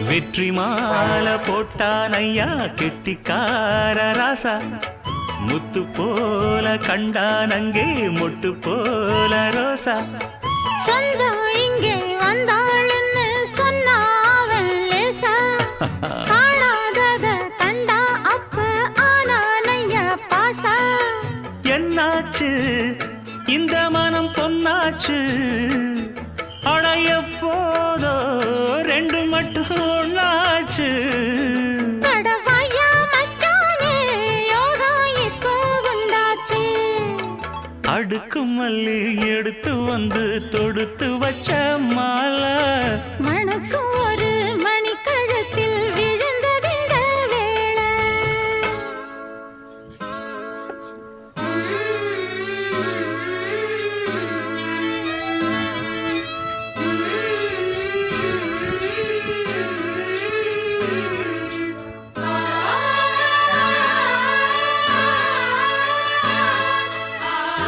வெற்றி மாலை போட்டான் ஐயா கெட்டிக்கார ராசா முத்து போல கண்டான் அங்கே மொட்டு போல ரோசா சொந்தம் இங்கே வந்தாள்னு சொன்னாவன் லேசா காணாதத கண்டா அப்ப ஆனானையா பாசா என்னாச்சு இந்த மனம் பொன்னாச்சு அடைய போதோ ரெண்டு மட்டும் ஒண்ணாச்சு கடவாயா மச்சானே யோகா இப்போ உண்டாச்சு அடுக்கு மல்லி எடுத்து வந்து தொடுத்து வச்ச மாலை